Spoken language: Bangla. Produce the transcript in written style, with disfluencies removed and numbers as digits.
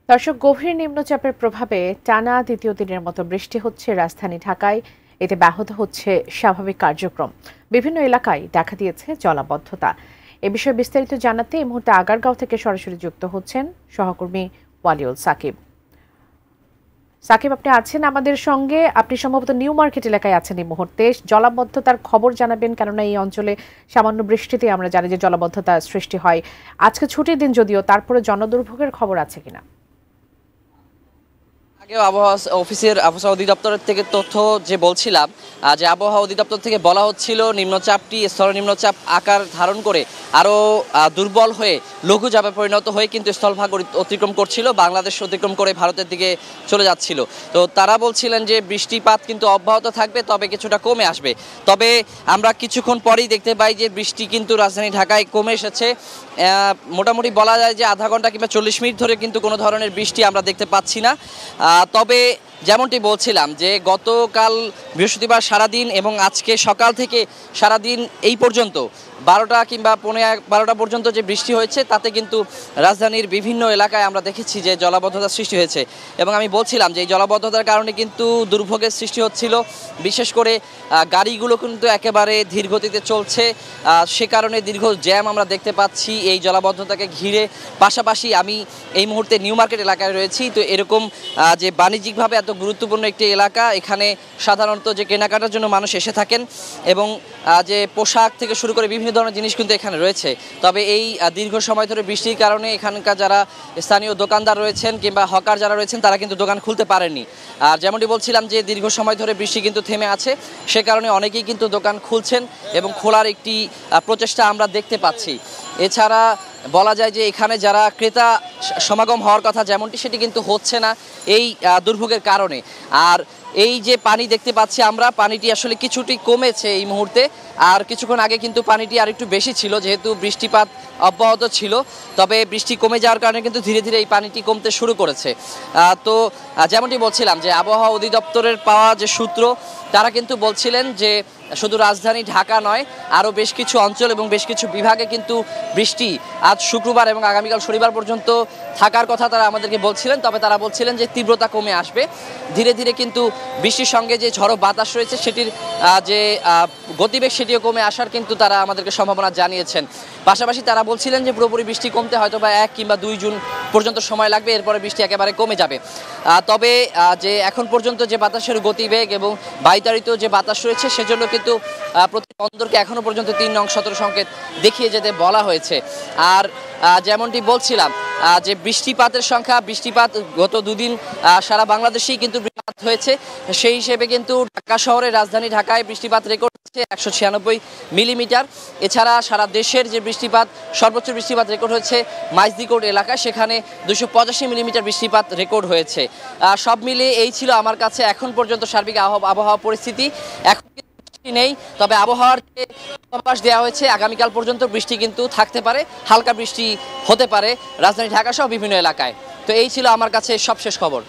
দর্শক, গভীর নিম্নচাপের প্রভাবে টানা দ্বিতীয় দিনের মতো বৃষ্টি হচ্ছে রাজধানী ঢাকায়। এতে ব্যাহত হচ্ছে স্বাভাবিক কার্যক্রম। বিভিন্ন এলাকায় দেখা দিয়েছে জলাবদ্ধতা। এ বিষয়ে বিস্তারিত জানাতে এই মুহূর্তে আগারগাঁও থেকে সরাসরি যুক্ত হচ্ছেন সহকর্মী ওয়ালিউল সাকিব। সাকিব, আপনি আছেন আমাদের সঙ্গে। আপনি সম্ভবত নিউ মার্কেট এলাকায় আছেন এই মুহূর্তে। জলাবদ্ধতার খবর জানাবেন, কেননা এই অঞ্চলে সামান্য বৃষ্টিতে আমরা জানি যে জলাবদ্ধতা সৃষ্টি হয়। আজকে ছুটির দিন যদিও, তারপরে জনদুর্ভোগের খবর আছে কিনা? আগেও আবহাওয়া অফিসের আবহাওয়া অধিদপ্তরের থেকে তথ্য যে বলছিলাম, যে আবহাওয়া অধিদপ্তর থেকে বলা হচ্ছিল নিম্নচাপটি স্থল নিম্নচাপ আকার ধারণ করে আরও দুর্বল হয়ে লঘুচাপে পরিণত হয়ে কিন্তু স্থলভাগ অতিক্রম করছিল, বাংলাদেশ অতিক্রম করে ভারতের দিকে চলে যাচ্ছিল। তো তারা বলছিলেন যে বৃষ্টিপাত কিন্তু অব্যাহত থাকবে, তবে কিছুটা কমে আসবে। তবে আমরা কিছুক্ষণ পরেই দেখতে পাই যে বৃষ্টি কিন্তু রাজধানী ঢাকায় কমে এসেছে। মোটামুটি বলা যায় যে আধা ঘন্টা কিংবা 40 মিনিট ধরে কিন্তু কোনো ধরনের বৃষ্টি আমরা দেখতে পাচ্ছি না। তবে যেমনটি বলছিলাম যে গতকাল বৃহস্পতিবার সারাদিন এবং আজকে সকাল থেকে সারাদিন এই পর্যন্ত 12টা কিংবা 12:15 পর্যন্ত যে বৃষ্টি হয়েছে, তাতে কিন্তু রাজধানীর বিভিন্ন এলাকায় আমরা দেখেছি যে জলাবদ্ধতার সৃষ্টি হয়েছে। এবং আমি বলছিলাম যে এই জলাবদ্ধতার কারণে কিন্তু দুর্ভোগের সৃষ্টি হচ্ছিল। বিশেষ করে গাড়িগুলো কিন্তু একেবারে ধীর গতিতে চলছে, সে কারণে দীর্ঘ জ্যাম আমরা দেখতে পাচ্ছি এই জলাবদ্ধতাকে ঘিরে। পাশাপাশি আমি এই মুহূর্তে নিউ মার্কেট এলাকায় রয়েছি। তো এরকম যে বাণিজ্যিকভাবে এত গুরুত্বপূর্ণ একটি এলাকা, এখানে সাধারণত যে কেনাকাটার জন্য মানুষ এসে থাকেন এবং যে পোশাক থেকে শুরু করে বিভিন্ন ধরনের জিনিস কিন্তু এখানে রয়েছে। তবে এই দীর্ঘ সময় ধরে বৃষ্টির কারণে এখানকার যারা স্থানীয় দোকানদার রয়েছেন কিংবা হকার যারা রয়েছেন, তারা কিন্তু দোকান খুলতে পারেননি। আর যেমনটি বলছিলাম যে দীর্ঘ সময় ধরে বৃষ্টি কিন্তু থেমে আছে, সে কারণে অনেকেই কিন্তু দোকান খুলছেন এবং খোলার একটি প্রচেষ্টা আমরা দেখতে পাচ্ছি। এছাড়া বলা যায় যে এখানে যারা ক্রেতা সমাগম হওয়ার কথা যেমনটি, সেটি কিন্তু হচ্ছে না এই দুর্ভোগের কারণে। আর এই যে পানি দেখতে পাচ্ছি আমরা, পানিটি আসলে কিছুটি কমেছে এই মুহূর্তে। আর কিছুক্ষণ আগে কিন্তু পানিটি আর একটু বেশি ছিল, যেহেতু বৃষ্টিপাত অব্যাহত ছিল। তবে বৃষ্টি কমে যাওয়ার কারণে কিন্তু ধীরে ধীরে এই পানিটি কমতে শুরু করেছে। তো যেমনটি বলছিলাম যে আবহাওয়া অধিদপ্তরের পাওয়া যে সূত্র, তারা কিন্তু বলছিলেন যে শুধু রাজধানী ঢাকা নয়, আরও বেশ কিছু অঞ্চল এবং বেশ কিছু বিভাগে কিন্তু বৃষ্টি আজ শুক্রবার এবং আগামীকাল শনিবার পর্যন্ত থাকার কথা তারা আমাদেরকে বলছিলেন। তবে তারা বলছিলেন যে তীব্রতা কমে আসবে ধীরে ধীরে, কিন্তু বৃষ্টির সঙ্গে যে ঝড়ো বাতাস রয়েছে সেটির যে গতিবেগ সেটিও কমে আসার কিন্তু তারা আমাদেরকে সম্ভাবনা জানিয়েছেন। পাশাপাশি তারা বলছিলেন যে পুরোপুরি বৃষ্টি কমতে হয়তো বা 1 কিংবা 2 জুন পর্যন্ত সময় লাগবে, এরপরে বৃষ্টি একেবারে কমে যাবে। তবে যে এখন পর্যন্ত যে বাতাসের গতিবেগ এবং বায়ুতাড়িত যে বাতাস রয়েছে, সেজন্য কিন্তু প্রতি বন্দরকে এখনো পর্যন্ত 3 নং সতর্ক সংকেত দেখিয়ে যেতে বলা হয়েছে। আর যেমনটি বলছিলাম যে বৃষ্টিপাতের সংখ্যা, বৃষ্টিপাত গত 2 দিন সারা বাংলাদেশেই কিন্তু বৃষ্টিপাত হয়েছে। সেই হিসেবে কিন্তু ঢাকা শহরে, রাজধানী ঢাকায় বৃষ্টিপাত রেকর্ড হচ্ছে 196 মিলিমিটার। এছাড়া সারা দেশের যে বৃষ্টিপাত, সর্বোচ্চ বৃষ্টিপাত রেকর্ড হয়েছে মাইজদিকোট এলাকায়, সেখানে 285 মিলিমিটার বৃষ্টিপাত রেকর্ড হয়েছে। সব মিলিয়ে এই ছিল আমার কাছে এখন পর্যন্ত সার্বিক আবহাওয়া পরিস্থিতি। এখন নেই, তবে আবহাওয়ার যে পূর্বাভাস দেওয়া হয়েছে আগামীকাল পর্যন্ত বৃষ্টি কিন্তু থাকতে পারে, হালকা বৃষ্টি হতে পারে রাজধানী ঢাকা সহ বিভিন্ন এলাকায়। তো এই ছিল আমার কাছে সবশেষ খবর।